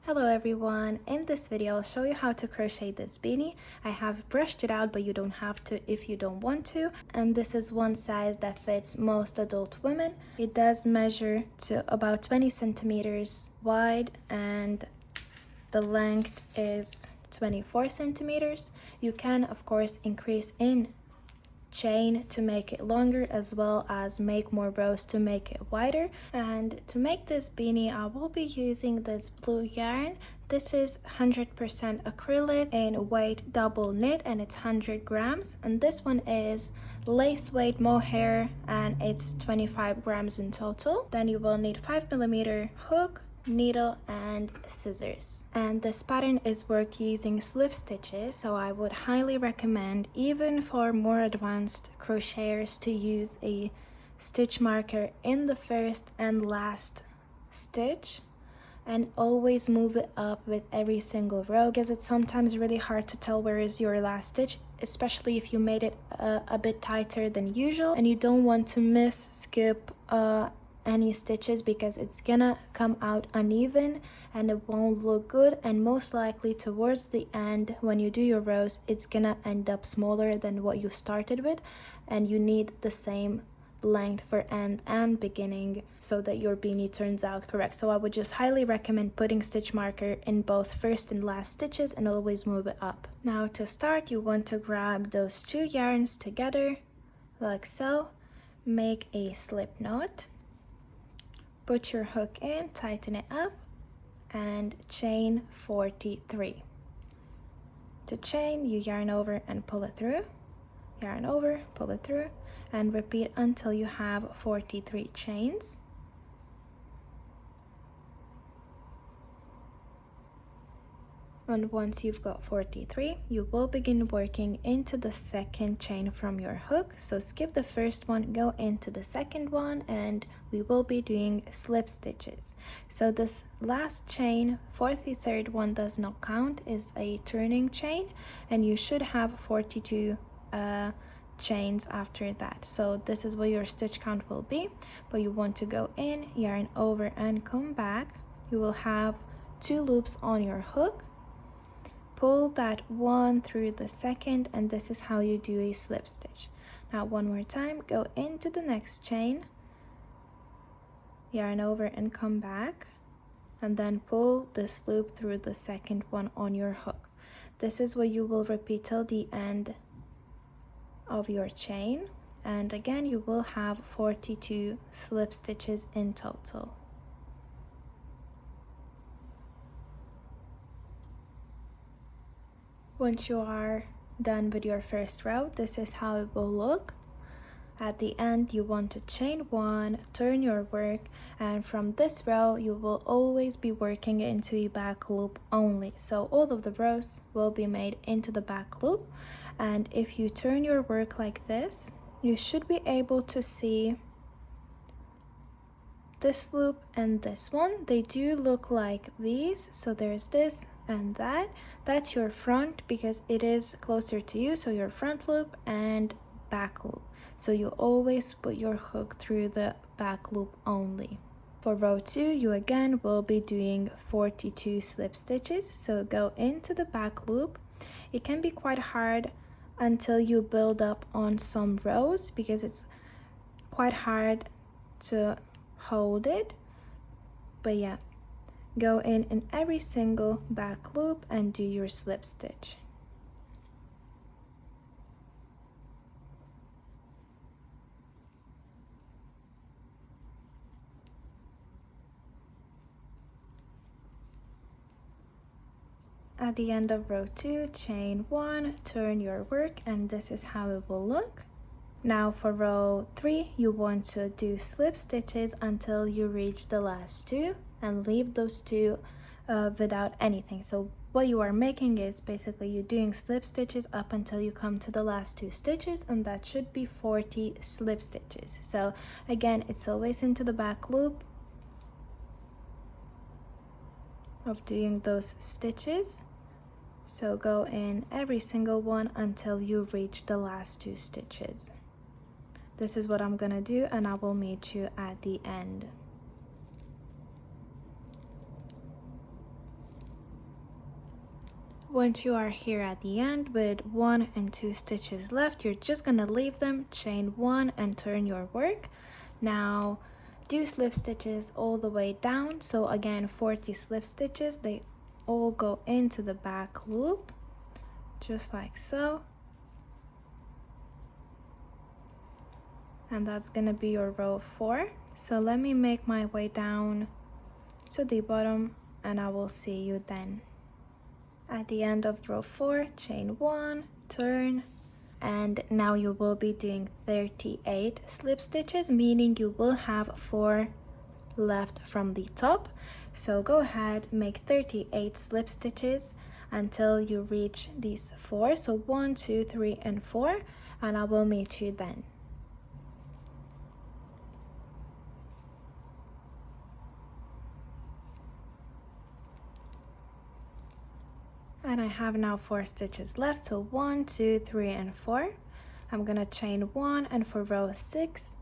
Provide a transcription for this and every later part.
Hello everyone, in this video I'll show you how to crochet this beanie. I have brushed it out, but you don't have to if you don't want to. And this is one size that fits most adult women. It does measure to about 20 centimeters wide and the length is 24 centimeters. You can of course increase in chain to make it longer, as well as make more rows to make it wider. And to make this beanie I will be using this blue yarn. This is 100% acrylic in weight double knit and it's 100 grams, and this one is lace weight mohair and it's 25 grams in total. Then you will need 5mm hook, needle and scissors. And this pattern is worked using slip stitches, so I would highly recommend, even for more advanced crocheters, to use a stitch marker in the first and last stitch and always move it up with every single row, because it's sometimes really hard to tell where is your last stitch, especially if you made it a bit tighter than usual and you don't want to skip any stitches, because it's gonna come out uneven and it won't look good, and most likely towards the end when you do your rows it's gonna end up smaller than what you started with, and you need the same length for end and beginning so that your beanie turns out correct. So I would just highly recommend putting stitch marker in both first and last stitches and always move it up. Now to start, you want to grab those two yarns together like so, make a slip knot, put your hook in, tighten it up, and chain 43. To chain, you yarn over and pull it through, yarn over, pull it through, and repeat until you have 43 chains. And once you've got 43, you will begin working into the second chain from your hook. So skip the first one, go into the second one, and we will be doing slip stitches. So this last chain, 43rd one, does not count, is a turning chain, and you should have 42 chains after that. So this is what your stitch count will be, but you want to go in, yarn over and come back. You will have 2 loops on your hook, pull that one through the second, and this is how you do a slip stitch. Now one more time, go into the next chain, yarn over and come back, and then pull this loop through the second one on your hook. This is what you will repeat till the end of your chain, and again you will have 42 slip stitches in total. Once you are done with your first row, this is how it will look. At the end, you want to chain 1, turn your work, and from this row you will always be working into a back loop only. So all of the rows will be made into the back loop, and if you turn your work like this, you should be able to see this loop and this one. They do look like V's, so there's this and that's your front because it is closer to you, so your front loop and back loop. So you always put your hook through the back loop only. For row 2, you again will be doing 42 slip stitches, so go into the back loop. It can be quite hard until you build up on some rows because it's quite hard to hold it, but yeah, go in every single back loop and do your slip stitch. At the end of row 2, chain 1, turn your work, and this is how it will look. Now for row 3, you want to do slip stitches until you reach the last 2 and leave those 2 without anything. So what you are making is basically you're doing slip stitches up until you come to the last 2 stitches, and that should be 40 slip stitches. So again, it's always into the back loop of doing those stitches. So go in every single one until you reach the last 2 stitches. This is what I'm gonna do, and I will meet you at the end. Once you are here at the end with 1 and 2 stitches left, you're just gonna leave them, chain 1 and turn your work. Now do slip stitches all the way down. So again, 40 slip stitches, they all go into the back loop, just like so. And that's gonna be your row 4. So let me make my way down to the bottom and I will see you then. At the end of row 4, chain 1, turn, and now you will be doing 38 slip stitches, meaning you will have 4 left from the top. So go ahead, make 38 slip stitches until you reach these 4. So 1, 2, 3, and 4, and I will meet you then. And I have now 4 stitches left, so 1, 2, 3, and 4. I'm gonna chain 1, and for row 6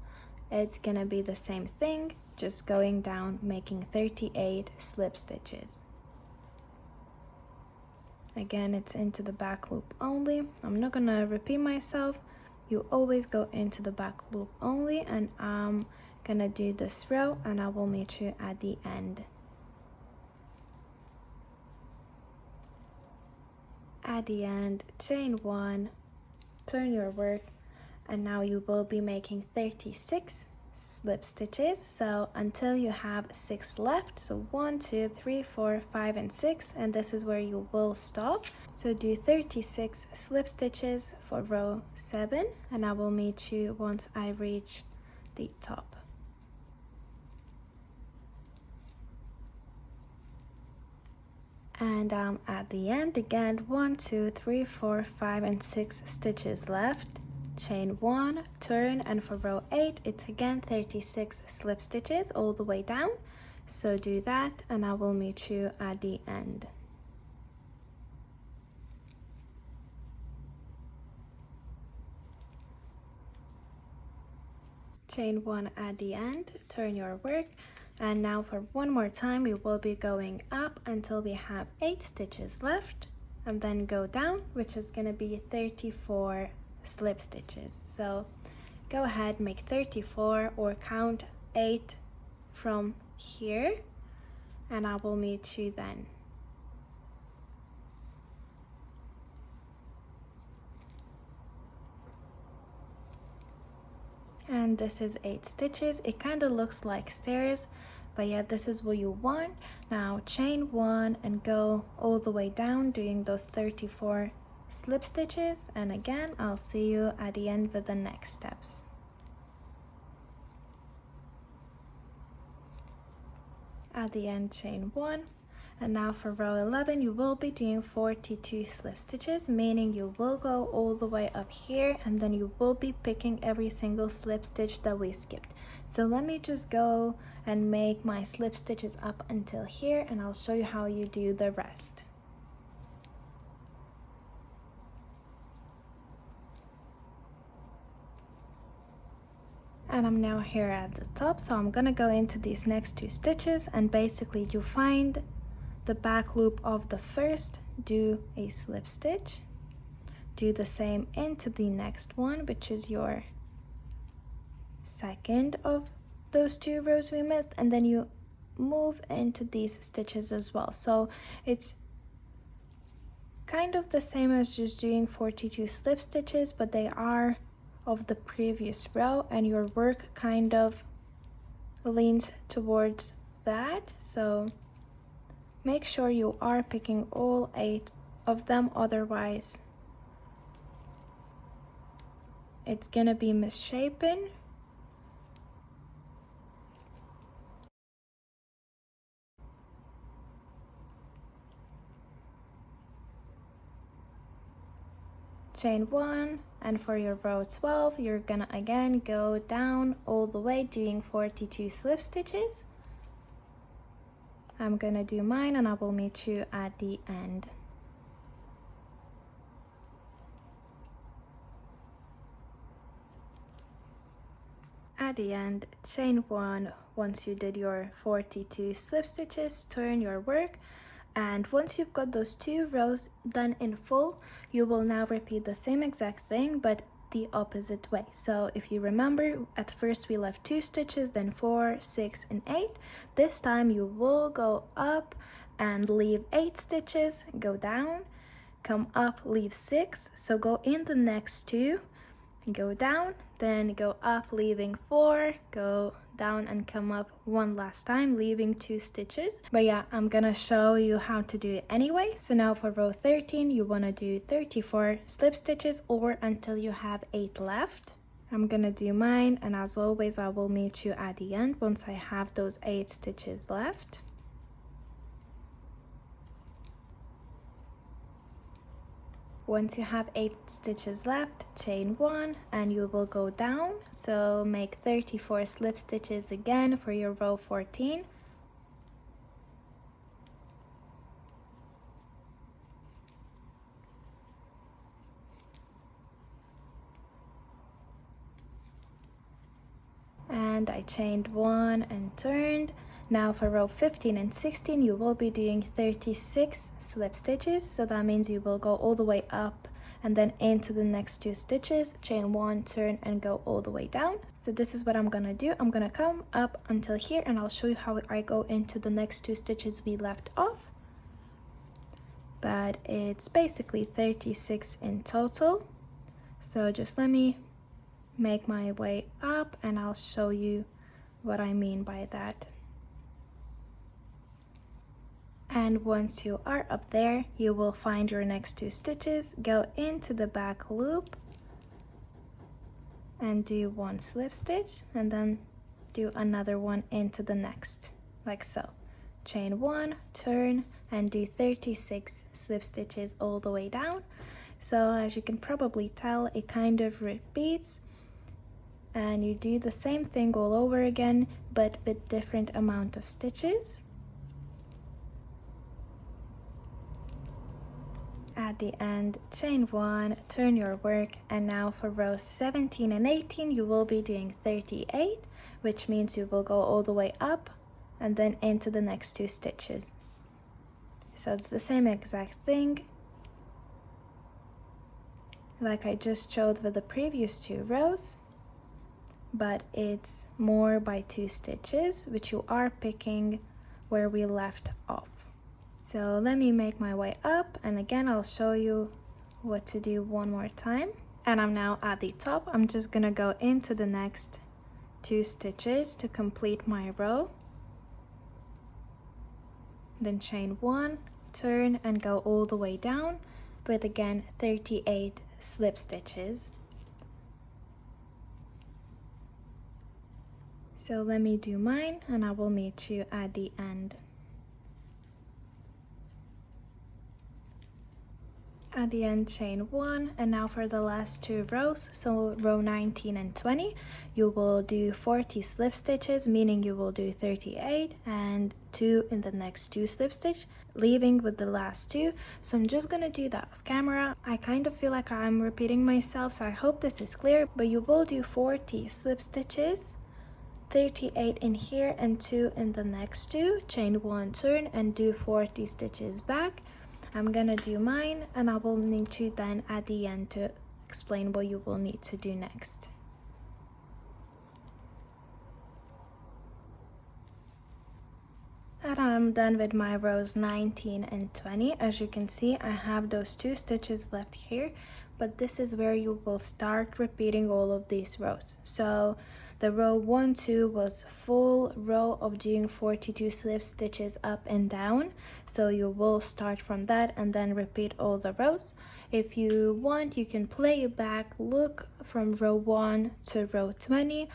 it's gonna be the same thing, just going down, making 38 slip stitches. Again, it's into the back loop only. I'm not gonna repeat myself, you always go into the back loop only, and I'm gonna do this row and I will meet you at the end. At the end, chain 1, turn your work, and now you will be making 36 slip stitches. So until you have 6 left, so 1, 2, 3, 4, 5, and 6, and this is where you will stop. So do 36 slip stitches for row 7, and I will meet you once I reach the top. And at the end again, 1, 2, 3, 4, 5, and 6 stitches left, chain 1, turn, and for row 8 it's again 36 slip stitches all the way down. So do that and I will meet you at the end. Chain 1 at the end, turn your work, and now for one more time we will be going up until we have 8 stitches left, and then go down, which is going to be 34 slip stitches. So go ahead, make 34 or count 8 from here, and I will meet you then. And this is 8 stitches. It kind of looks like stairs, but yeah, this is what you want. Now chain 1 and go all the way down, doing those 34 slip stitches, and again I'll see you at the end with the next steps. At the end, chain 1, and now for row 11 you will be doing 42 slip stitches, meaning you will go all the way up here and then you will be picking every single slip stitch that we skipped. So let me just go and make my slip stitches up until here, and I'll show you how you do the rest. And I'm now here at the top, so I'm gonna go into these next 2 stitches, and basically you find the back loop of the first, do a slip stitch, do the same into the next one, which is your second of those 2 rows we missed, and then you move into these stitches as well. So it's kind of the same as just doing 42 slip stitches, but they are of the previous row, and your work kind of leans towards that. So make sure you are picking all 8 of them, otherwise it's gonna be misshapen. Chain 1, and for your row 12 you're gonna again go down all the way, doing 42 slip stitches. I'm gonna do mine and I will meet you at the end. At the end, chain 1 once you did your 42 slip stitches, turn your work, And once you've got those 2 rows done in full, you will now repeat the same exact thing but the opposite way. So if you remember, at first we left 2 stitches, then 4, 6 and 8. This time you will go up and leave 8 stitches, go down, come up, leave 6. So go in the next 2, go down, then go up, leaving 4, go down and come up one last time, leaving 2 stitches. But yeah, I'm gonna show you how to do it anyway. So now for row 13, you want to do 34 slip stitches or until you have 8 left. I'm gonna do mine, and as always I will meet you at the end once I have those 8 stitches left. Once you have 8 stitches left, chain 1 and you will go down. So make 34 slip stitches again for your row 14. And I chained 1 and turned. Now for row 15 and 16, you will be doing 36 slip stitches. So that means you will go all the way up and then into the next 2 stitches, chain 1, turn and go all the way down. So this is what I'm gonna do. I'm gonna come up until here and I'll show you how I go into the next 2 stitches we left off. But it's basically 36 in total. So just let me make my way up and I'll show you what I mean by that. And once you are up there, you will find your next 2 stitches, go into the back loop and do 1 slip stitch and then do another one into the next, like so. Chain 1, turn and do 36 slip stitches all the way down. So as you can probably tell, it kind of repeats, and you do the same thing all over again but with different amount of stitches. At the end, chain 1, turn your work, and now for rows 17 and 18 you will be doing 38, which means you will go all the way up and then into the next 2 stitches. So it's the same exact thing like I just showed with the previous 2 rows, but it's more by 2 stitches, which you are picking where we left off. So let me make my way up, and again I'll show you what to do one more time. And I'm now at the top. I'm just gonna go into the next 2 stitches to complete my row, then chain 1, turn and go all the way down with again 38 slip stitches. So let me do mine and I will meet you at the end. At the end, chain 1, and now for the last 2 rows, so row 19 and 20, you will do 40 slip stitches, meaning you will do 38 and 2 in the next 2 slip stitch, leaving with the last 2. So I'm just gonna do that off camera. I kind of feel like I'm repeating myself, so I hope this is clear, but you will do 40 slip stitches, 38 in here and 2 in the next 2, chain 1, turn and do 40 stitches back. I'm gonna do mine and I will need to then at the end to explain what you will need to do next. And I'm done with my rows 19 and 20. As you can see, I have those 2 stitches left here, but this is where you will start repeating all of these rows. So the row 1, 2 was full row of doing 42 slip stitches up and down. So you will start from that and then repeat all the rows. If you want, you can play it back, look from row 1 to row 20.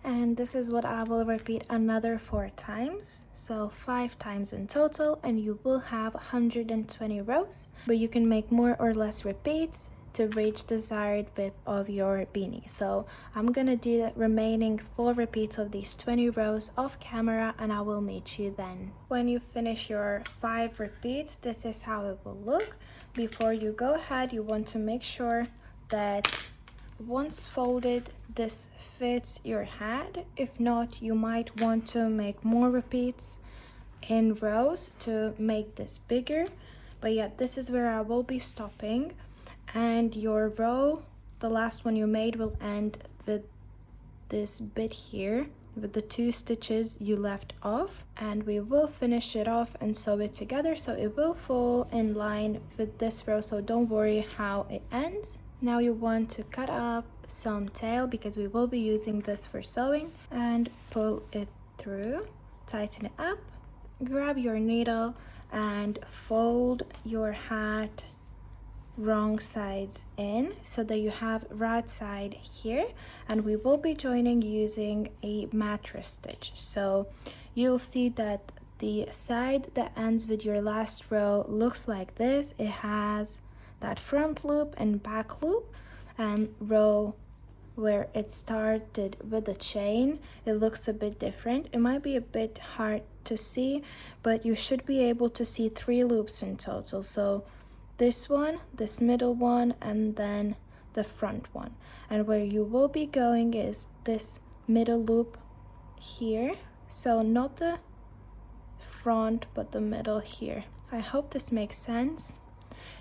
And this is what I will repeat another 4 times. So 5 times in total, and you will have 120 rows. But you can make more or less repeats to reach desired width of your beanie. So I'm gonna do the remaining 4 repeats of these 20 rows off camera and I will meet you then. When you finish your 5 repeats, this is how it will look. Before you go ahead, you want to make sure that once folded, this fits your head. If not, you might want to make more repeats in rows to make this bigger, but yeah, this is where I will be stopping, and your row, the last one you made, will end with this bit here with the 2 stitches you left off, and we will finish it off and sew it together so it will fall in line with this row, so don't worry how it ends. Now you want to cut up some tail because we will be using this for sewing, and pull it through, tighten it up, grab your needle and fold your hat wrong sides in so that you have right side here, and we will be joining using a mattress stitch. So you'll see that the side that ends with your last row looks like this. It has that front loop and back loop, and row where it started with the chain, it looks a bit different. It might be a bit hard to see, but you should be able to see 3 loops in total. So this one, this middle one, and then the front one. And where you will be going is this middle loop here. So not the front, but the middle here. I hope this makes sense.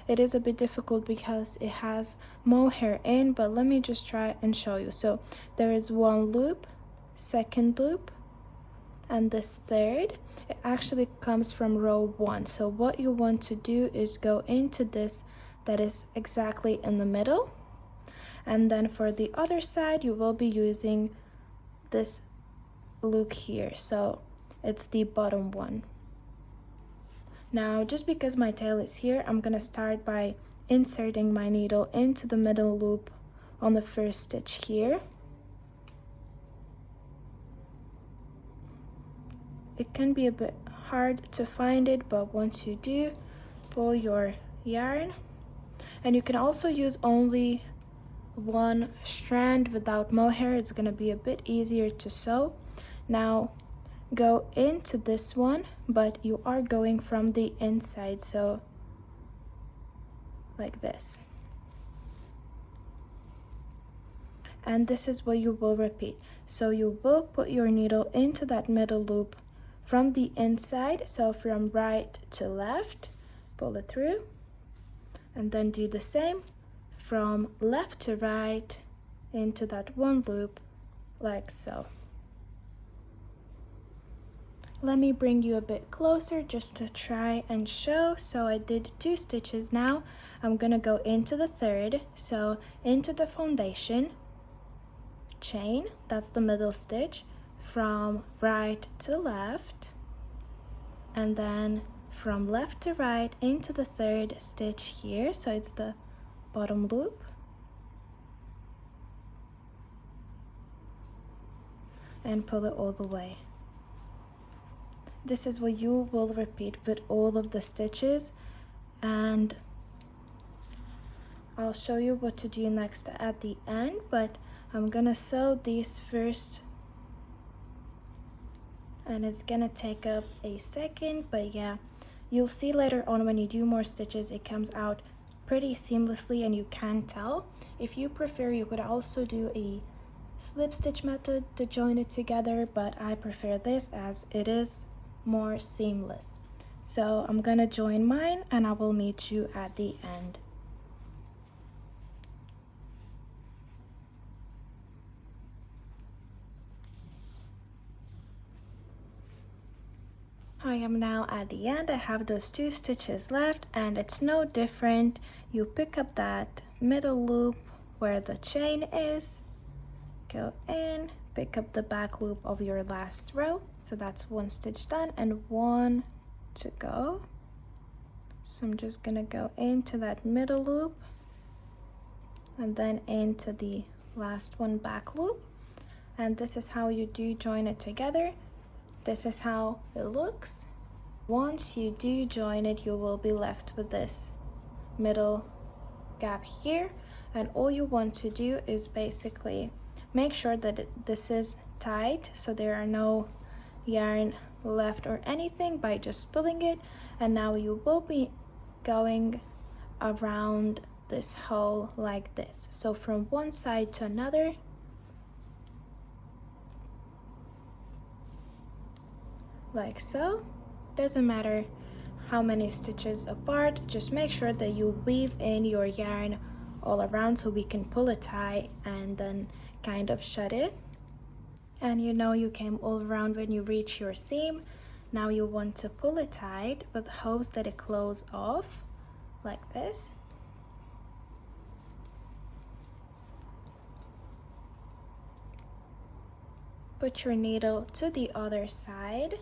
It is a bit difficult because it has mohair in, but let me just try and show you. So there is 1 loop, 2nd loop, and this 3rd. It actually comes from row 1. So what you want to do is go into this that is exactly in the middle, and then for the other side you will be using this loop here, so it's the bottom one. Now just because my tail is here, I'm gonna start by inserting my needle into the middle loop on the first stitch here. It can be a bit hard to find it, but once you do, pull your yarn, and you can also use only 1 strand without mohair. It's gonna be a bit easier to sew. Now go into this one, but you are going from the inside, so like this. And this is what you will repeat. So you will put your needle into that middle loop from the inside, so from right to left, pull it through, and then do the same from left to right into that 1 loop, like so. Let me bring you a bit closer just to try and show. So I did 2 stitches. Now I'm gonna go into the 3rd, so into the foundation, chain, that's the middle stitch, from right to left, and then from left to right into the 3rd stitch here, so it's the bottom loop, and pull it all the way. This is what you will repeat with all of the stitches, and I'll show you what to do next at the end, but I'm gonna sew these first, and it's gonna take up a second, but yeah, you'll see later on when you do more stitches it comes out pretty seamlessly and you can't tell. If you prefer, you could also do a slip stitch method to join it together, but I prefer this as it is more seamless. So I'm gonna join mine and I will meet you at the end. I am now at the end. I have those 2 stitches left and it's no different. You pick up that middle loop where the chain is, go in, pick up the back loop of your last row, so that's 1 stitch done and 1 to go. So I'm just gonna go into that middle loop and then into the last 1 back loop, and this is how you do join it together. This is how it looks. Once you do join it, you will be left with this middle gap here, and all you want to do is basically make sure that this is tight so there are no yarn left or anything by just pulling it. And now you will be going around this hole like this, so from one side to another, like so, Doesn't matter how many stitches apart, just make sure that you weave in your yarn all around so we can pull it tight and then kind of shut it. And you know you came all around when you reach your seam. Now you want to pull it tight with hopes that it closes off like this. Put your needle to the other side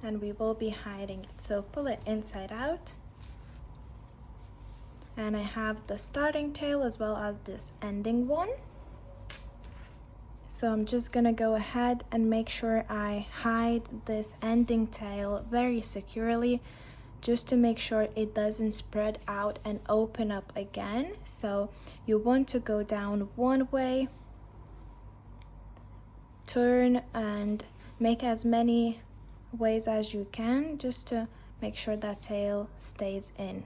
and we will be hiding it. So pull it inside out. And I have the starting tail as well as this ending one. So I'm just gonna go ahead and make sure I hide this ending tail very securely, just to make sure it doesn't spread out and open up again. So you want to go down one way, turn and make as many ways as you can just to make sure that tail stays in.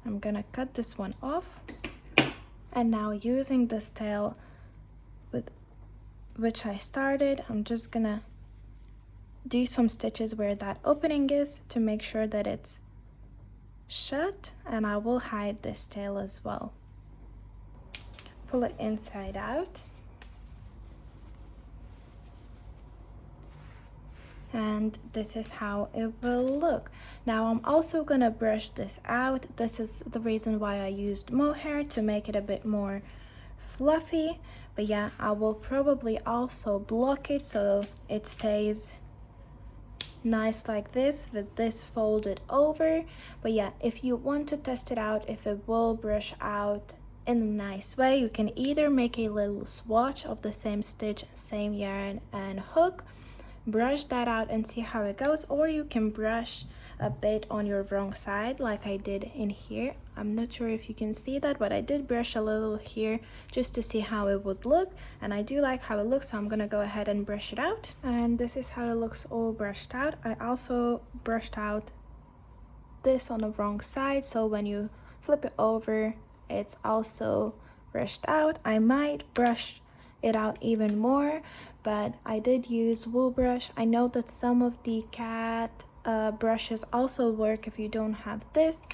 I'm gonna cut this one off, and now using this tail with which I started, I'm just gonna do some stitches where that opening is to make sure that it's shut, and I will hide this tail as well. Pull it inside out. And this is how it will look. Now I'm also gonna brush this out. This is the reason why I used mohair, to make it a bit more fluffy. But yeah, I will probably also block it so it stays nice like this with this folded over. But yeah, if you want to test it out if it will brush out in a nice way, you can either make a little swatch of the same stitch, same yarn and hook, brush that out and see how it goes, or you can brush a bit on your wrong side like I did in here. I'm not sure if you can see that, but I did brush a little here just to see how it would look, and I do like how it looks, so I'm gonna go ahead and brush it out. And this is how it looks all brushed out. I also brushed out this on the wrong side, so when you flip it over it's also brushed out. I might brush it out even more, but I did use wool brush. I know that some of the cat brushes also work if you don't have this,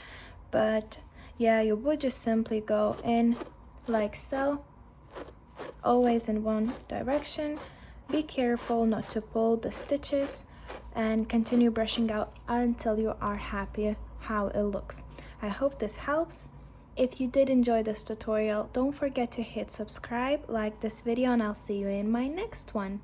but yeah, you would just simply go in like so, always in one direction. Be careful not to pull the stitches and continue brushing out until you are happy how it looks. I hope this helps. If you did enjoy this tutorial, don't forget to hit subscribe, like this video, and I'll see you in my next one.